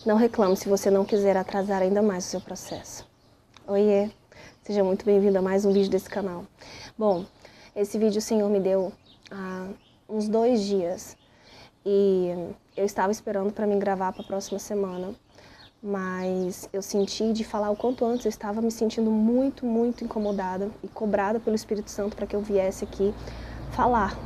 Não reclame se você não quiser atrasar ainda mais o seu processo. Oiê, seja muito bem-vindo a mais um vídeo desse canal. Bom, esse vídeo o Senhor me deu há uns 2 dias e eu estava esperando para mim gravar para a próxima semana, mas eu senti de falar o quanto antes. Eu estava me sentindo muito incomodada e cobrada pelo Espírito Santo para que eu viesse aqui falar,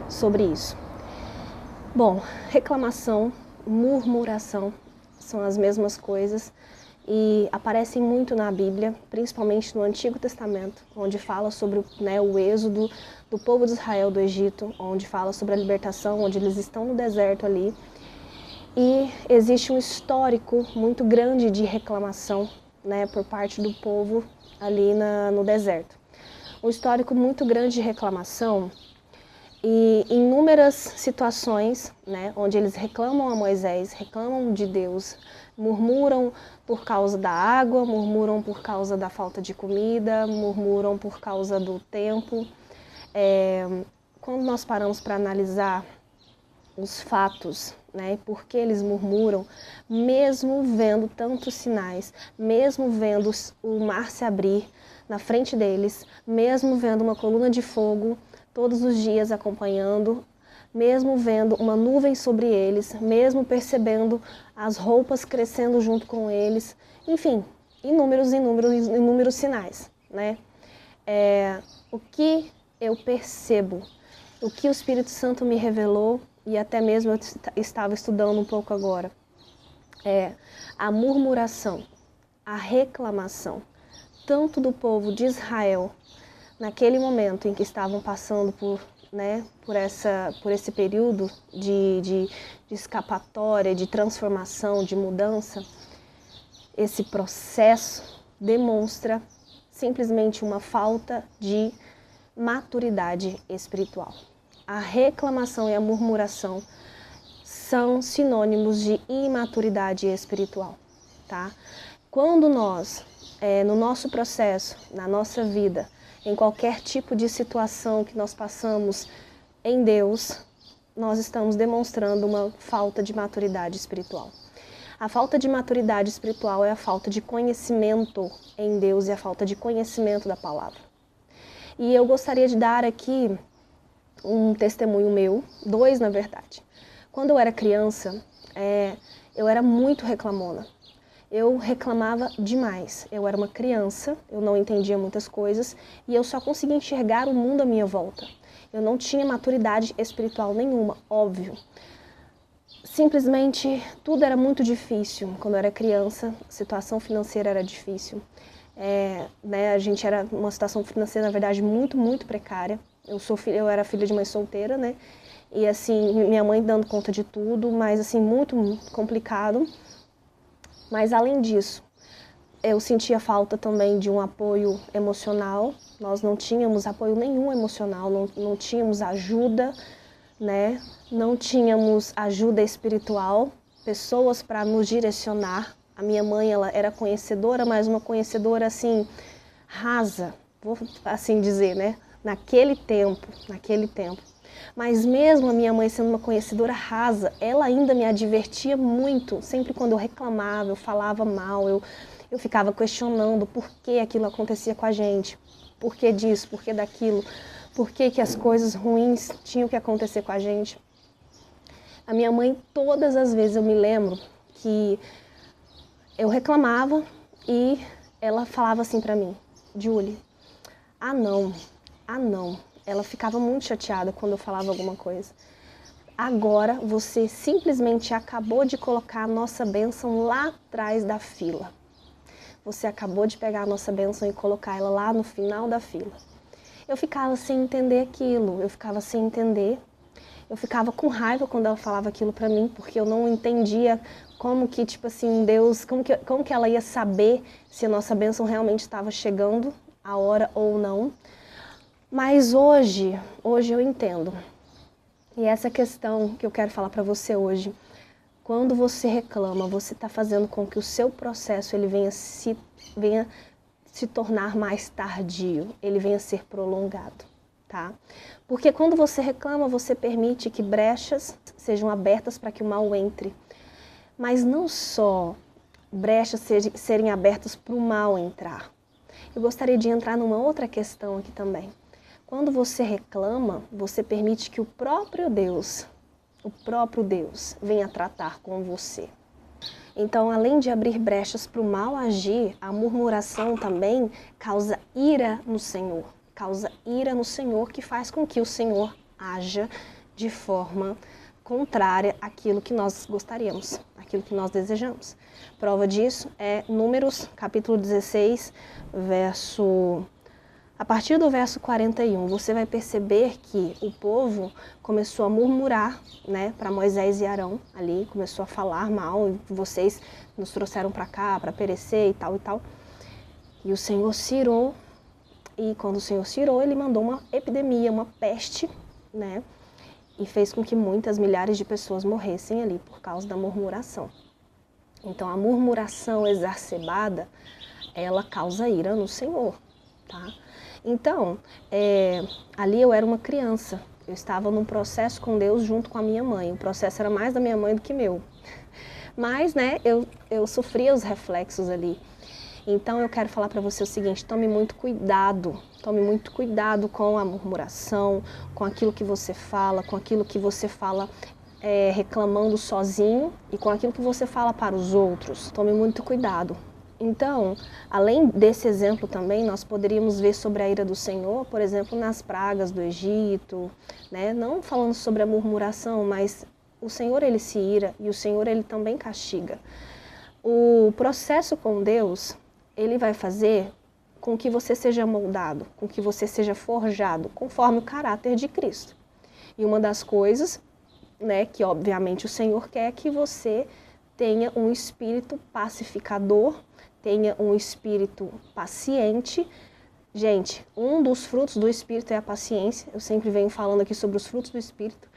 sobre isso. Bom, reclamação, murmuração são as mesmas coisas e aparecem muito na Bíblia, principalmente no Antigo Testamento, onde fala sobre o êxodo do povo de Israel do Egito, onde fala sobre a libertação, onde eles estão no deserto ali. E existe um histórico muito grande de reclamação, por parte do povo ali no deserto. Um histórico muito grande de reclamação e inúmeras situações, onde eles reclamam a Moisés, reclamam de Deus, murmuram por causa da água, murmuram por causa da falta de comida, murmuram por causa do tempo. Quando nós paramos para analisar os fatos, por que eles murmuram, mesmo vendo tantos sinais, mesmo vendo o mar se abrir na frente deles, mesmo vendo uma coluna de fogo todos os dias acompanhando, mesmo vendo uma nuvem sobre eles, mesmo percebendo as roupas crescendo junto com eles, enfim, inúmeros sinais, O que eu percebo, o que o Espírito Santo me revelou, e até mesmo eu estava estudando um pouco agora, a murmuração, a reclamação, tanto do povo de Israel, naquele momento em que estavam passando por esse período de escapatória, de transformação, de mudança. Esse processo demonstra simplesmente uma falta de maturidade espiritual. A reclamação e a murmuração são sinônimos de imaturidade espiritual, tá? Quando nós, no nosso processo, na nossa vida, em qualquer tipo de situação que nós passamos em Deus, nós estamos demonstrando uma falta de maturidade espiritual. A falta de maturidade espiritual é a falta de conhecimento em Deus e a falta de conhecimento da palavra. E eu gostaria de dar aqui um testemunho meu, 2 na verdade. Quando eu era criança, eu era muito reclamona. Eu reclamava demais. Eu era uma criança, eu não entendia muitas coisas e eu só conseguia enxergar o mundo à minha volta. Eu não tinha maturidade espiritual nenhuma, óbvio. Simplesmente tudo era muito difícil. Quando eu era criança, a situação financeira era difícil. A gente era uma situação financeira, na verdade, muito precária. Eu era filha de mãe solteira, E assim, minha mãe dando conta de tudo, mas assim, muito complicado. Mas além disso, eu sentia falta também de um apoio emocional. Nós não tínhamos apoio nenhum emocional, não tínhamos ajuda, Não tínhamos ajuda espiritual, pessoas para nos direcionar. A minha mãe, ela era conhecedora, mas uma conhecedora assim, rasa, vou assim dizer, naquele tempo. Mas mesmo a minha mãe sendo uma conhecedora rasa, ela ainda me advertia muito. Sempre quando eu reclamava, eu falava mal, eu ficava questionando por que aquilo acontecia com a gente. Por que disso, por que daquilo, por que as coisas ruins tinham que acontecer com a gente. A minha mãe, todas as vezes eu me lembro que eu reclamava e ela falava assim pra mim: Julie, ah não. Ela ficava muito chateada quando eu falava alguma coisa. Agora você simplesmente acabou de colocar a nossa bênção lá atrás da fila. Você acabou de pegar a nossa bênção e colocar ela lá no final da fila. Eu ficava sem entender aquilo, eu ficava com raiva quando ela falava aquilo pra mim, porque eu não entendia como que, Deus, como que ela ia saber se a nossa bênção realmente estava chegando a hora ou não. Mas hoje eu entendo. E essa questão que eu quero falar para você hoje, quando você reclama, você está fazendo com que o seu processo ele venha se tornar mais tardio, ele venha ser prolongado, tá? Porque quando você reclama, você permite que brechas sejam abertas para que o mal entre. Mas não só brechas serem abertas para o mal entrar. Eu gostaria de entrar numa outra questão aqui também. Quando você reclama, você permite que o próprio Deus venha tratar com você. Então, além de abrir brechas para o mal agir, a murmuração também causa ira no Senhor. Causa ira no Senhor, que faz com que o Senhor haja de forma contrária àquilo que nós gostaríamos, àquilo que nós desejamos. Prova disso é Números, capítulo 16, a partir do verso 41, você vai perceber que o povo começou a murmurar, né, para Moisés e Arão ali, começou a falar mal, vocês nos trouxeram para cá para perecer e tal e tal. E o Senhor se irou, e quando o Senhor se irou, ele mandou uma epidemia, uma peste, né, e fez com que muitas milhares de pessoas morressem ali por causa da murmuração. Então a murmuração exacerbada, ela causa ira no Senhor, tá? Então, ali eu era uma criança, eu estava num processo com Deus junto com a minha mãe, o processo era mais da minha mãe do que meu. Mas, né, eu sofria os reflexos ali. Então eu quero falar para você o seguinte, tome muito cuidado com a murmuração, com aquilo que você fala, reclamando sozinho e com aquilo que você fala para os outros. Tome muito cuidado. Então, além desse exemplo também, nós poderíamos ver sobre a ira do Senhor, por exemplo, nas pragas do Egito, né? Não falando sobre a murmuração, mas o Senhor, ele se ira e o Senhor, ele também castiga. O processo com Deus, ele vai fazer com que você seja moldado, com que você seja forjado, conforme o caráter de Cristo. E uma das coisas, né, que obviamente o Senhor quer que você tenha um espírito pacificador, tenha um espírito paciente. Gente, um dos frutos do Espírito é a paciência. Eu sempre venho falando aqui sobre os frutos do Espírito.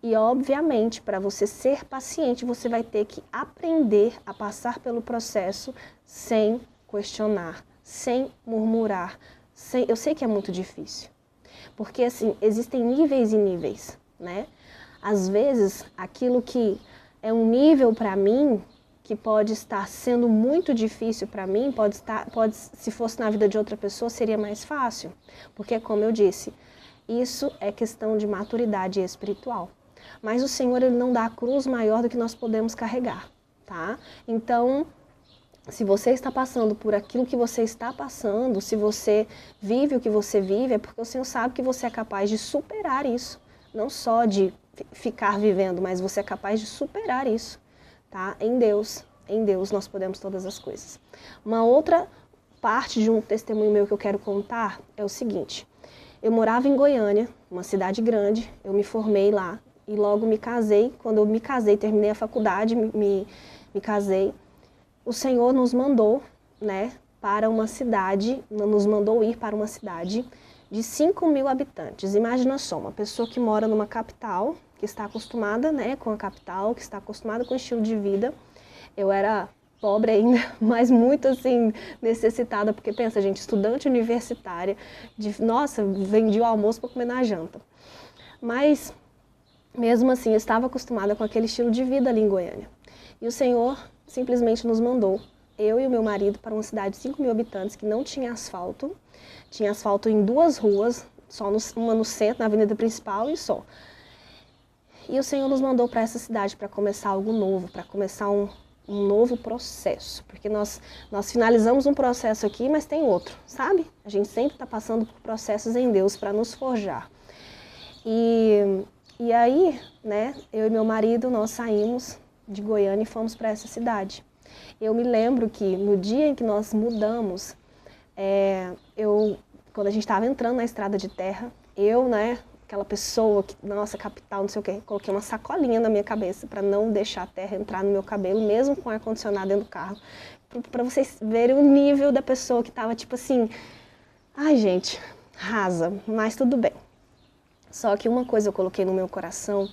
E, obviamente, para você ser paciente, você vai ter que aprender a passar pelo processo sem questionar, sem murmurar. Eu sei que é muito difícil, porque, assim, existem níveis e níveis, né? Às vezes, aquilo que é um nível para mim, que pode estar sendo muito difícil para mim, se fosse na vida de outra pessoa, seria mais fácil. Porque, como eu disse, isso é questão de maturidade espiritual. Mas o Senhor, ele não dá a cruz maior do que nós podemos carregar, tá? Então, se você está passando por aquilo que você está passando, se você vive o que você vive, é porque o Senhor sabe que você é capaz de superar isso. Não só de ficar vivendo, mas você é capaz de superar isso. Tá? Em Deus nós podemos todas as coisas. Uma outra parte de um testemunho meu que eu quero contar é o seguinte. Eu morava em Goiânia, uma cidade grande, eu me formei lá e logo me casei. Quando eu me casei, terminei a faculdade, me casei, o Senhor nos mandou, né, para uma cidade, nos mandou ir para uma cidade de 5.000 habitantes. Imagina só, uma pessoa que mora numa capital, que está acostumada, né, com a capital, que está acostumada com o estilo de vida. Eu era pobre ainda, mas muito assim, necessitada, porque pensa, gente, estudante universitária, nossa, vendi o almoço para comer na janta. Mas, mesmo assim, eu estava acostumada com aquele estilo de vida ali em Goiânia. E o Senhor simplesmente nos mandou, eu e o meu marido, para uma cidade de 5.000 habitantes que não tinha asfalto em 2 ruas, uma no centro, na avenida principal e só. E o Senhor nos mandou para essa cidade para começar algo novo, para começar um novo processo. Porque nós finalizamos um processo aqui, mas tem outro, sabe? A gente sempre está passando por processos em Deus para nos forjar. E aí, né, eu e meu marido, nós saímos de Goiânia e fomos para essa cidade. Eu me lembro que no dia em que nós mudamos, quando a gente estava entrando na estrada de terra, né, aquela pessoa que, nossa, capital, não sei o quê, coloquei uma sacolinha na minha cabeça para não deixar a terra entrar no meu cabelo, mesmo com ar-condicionado dentro do carro, para vocês verem o nível da pessoa que estava tipo assim, ai gente, rasa, mas tudo bem. Só que uma coisa eu coloquei no meu coração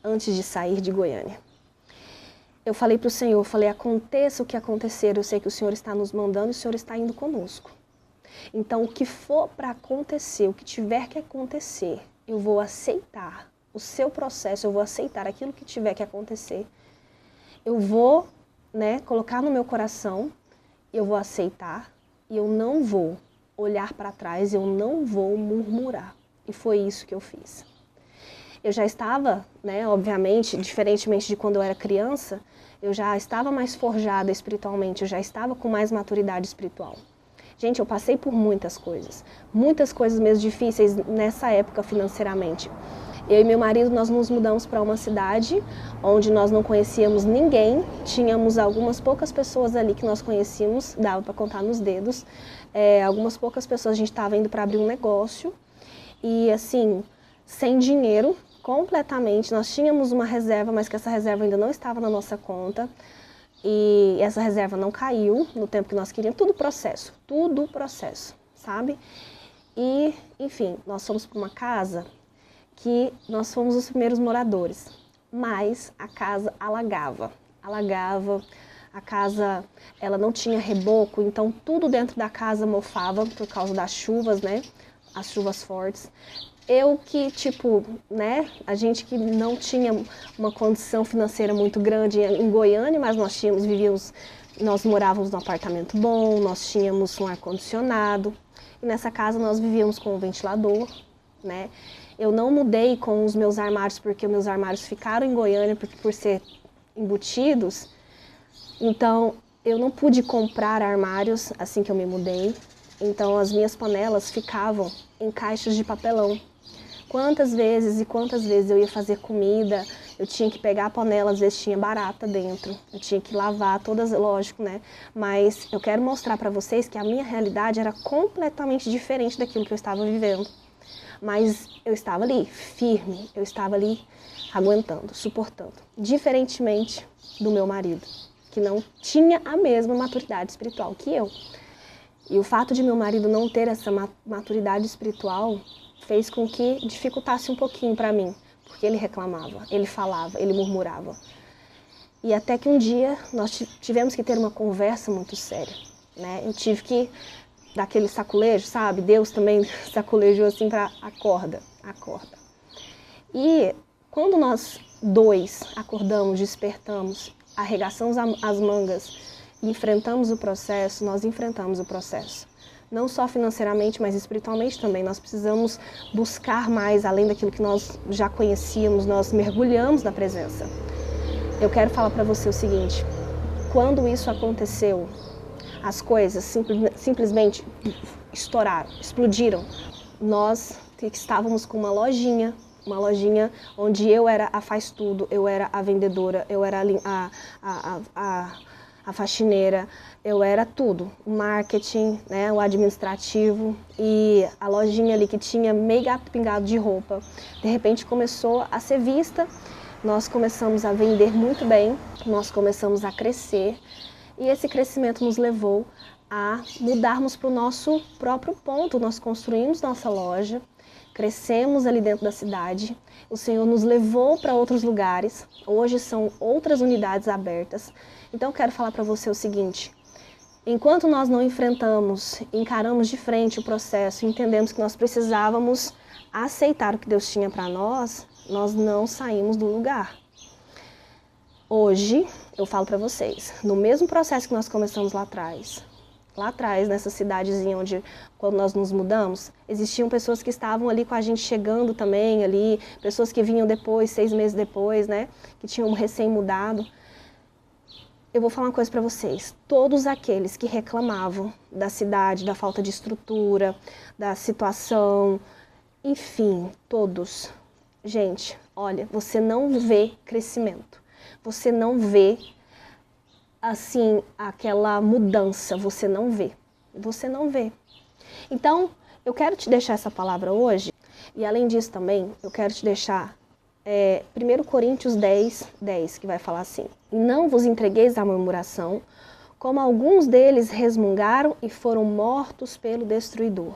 antes de sair de Goiânia. Eu falei para o Senhor, aconteça o que acontecer, eu sei que o Senhor está nos mandando e o Senhor está indo conosco. Então, o que for para acontecer, o que tiver que acontecer, eu vou aceitar o seu processo, eu vou aceitar aquilo que tiver que acontecer. eu vou, né, colocar no meu coração, eu vou aceitar e eu não vou olhar para trás, eu não vou murmurar. E foi isso que eu fiz. Eu já estava, né, obviamente, diferentemente de quando eu era criança, eu já estava mais forjada espiritualmente, eu já estava com mais maturidade espiritual. Gente, eu passei por muitas coisas mesmo difíceis nessa época financeiramente. Eu e meu marido, nós nos mudamos para uma cidade onde nós não conhecíamos ninguém, tínhamos algumas poucas pessoas ali que nós conhecíamos, dava para contar nos dedos, algumas poucas pessoas, a gente estava indo para abrir um negócio e assim, sem dinheiro, completamente, nós tínhamos uma reserva, mas que essa reserva ainda não estava na nossa conta e essa reserva não caiu no tempo que nós queríamos, tudo processo, sabe? E, enfim, nós fomos para uma casa que nós fomos os primeiros moradores, mas a casa alagava, a casa ela não tinha reboco, então tudo dentro da casa mofava por causa das chuvas, né? As chuvas fortes. Eu que, tipo, né, a gente que não tinha uma condição financeira muito grande em Goiânia, mas nós morávamos num apartamento bom, nós tínhamos um ar-condicionado, e nessa casa nós vivíamos com um ventilador, né. Eu não mudei com os meus armários, porque meus armários ficaram em Goiânia por ser embutidos, então eu não pude comprar armários assim que eu me mudei, então as minhas panelas ficavam em caixas de papelão. Quantas vezes eu ia fazer comida, eu tinha que pegar a panela, às vezes tinha barata dentro, eu tinha que lavar todas, lógico, né? Mas eu quero mostrar para vocês que a minha realidade era completamente diferente daquilo que eu estava vivendo. Mas eu estava ali, firme, eu estava ali aguentando, suportando. Diferentemente do meu marido, que não tinha a mesma maturidade espiritual que eu. E o fato de meu marido não ter essa maturidade espiritual fez com que dificultasse um pouquinho para mim, porque ele reclamava, ele falava, ele murmurava. E até que um dia nós tivemos que ter uma conversa muito séria, né? Eu tive que dar aquele saculejo, sabe? Deus também saculejou assim para acorda. E quando nós dois acordamos, despertamos, arregaçamos as mangas e enfrentamos o processo, nós enfrentamos o processo. Não só financeiramente, mas espiritualmente também. Nós precisamos buscar mais, além daquilo que nós já conhecíamos, nós mergulhamos na presença. Eu quero falar para você o seguinte, quando isso aconteceu, as coisas simplesmente estouraram, explodiram. Nós que estávamos com uma lojinha onde eu era a faz-tudo, eu era a vendedora, eu era a faxineira, eu era tudo, o marketing, né, o administrativo e a lojinha ali que tinha meio gato pingado de roupa, de repente começou a ser vista, nós começamos a vender muito bem, nós começamos a crescer e esse crescimento nos levou a mudarmos para o nosso próprio ponto, nós construímos nossa loja, crescemos ali dentro da cidade, o Senhor nos levou para outros lugares, hoje são outras unidades abertas. Então eu quero falar para você o seguinte, enquanto nós não enfrentamos, encaramos de frente o processo, entendemos que nós precisávamos aceitar o que Deus tinha para nós, nós não saímos do lugar. Hoje, eu falo para vocês, no mesmo processo que nós começamos lá atrás, nessa cidadezinha onde, quando nós nos mudamos, existiam pessoas que estavam ali com a gente chegando também ali, pessoas que vinham depois, 6 meses depois, né, que tinham recém-mudado. Eu vou falar uma coisa para vocês, todos aqueles que reclamavam da cidade, da falta de estrutura, da situação, enfim, todos. Gente, olha, você não vê crescimento, você não vê assim, aquela mudança, você não vê. Então, eu quero te deixar essa palavra hoje, e além disso também, eu quero te deixar 1 Coríntios 10, que vai falar assim, e não vos entregueis à murmuração, como alguns deles resmungaram e foram mortos pelo destruidor.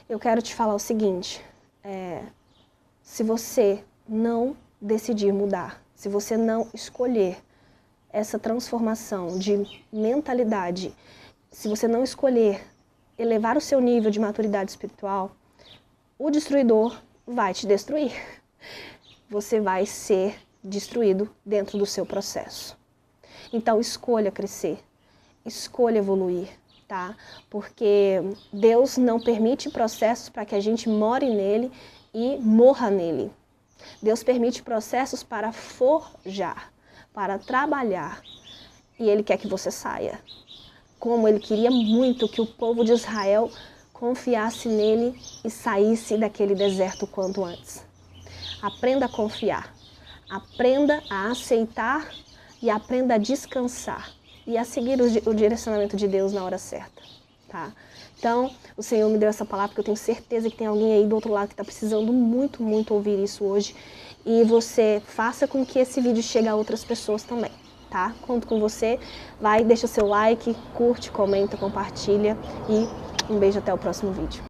Eu quero te falar o seguinte, se você não decidir mudar, se você não escolher essa transformação de mentalidade, se você não escolher elevar o seu nível de maturidade espiritual, o destruidor vai te destruir. Você vai ser destruído dentro do seu processo. Então escolha crescer, escolha evoluir, tá? Porque Deus não permite processos para que a gente more nele e morra nele. Deus permite processos para forjar, para trabalhar. E Ele quer que você saia. Como Ele queria muito que o povo de Israel confiasse nele e saísse daquele deserto o quanto antes. Aprenda a confiar. Aprenda a aceitar e aprenda a descansar. E a seguir o direcionamento de Deus na hora certa. Tá? Então, o Senhor me deu essa palavra porque eu tenho certeza que tem alguém aí do outro lado que está precisando muito, muito ouvir isso hoje. E você faça com que esse vídeo chegue a outras pessoas também, tá? Conto com você. Vai, deixa seu like, curte, comenta, compartilha e um beijo até o próximo vídeo.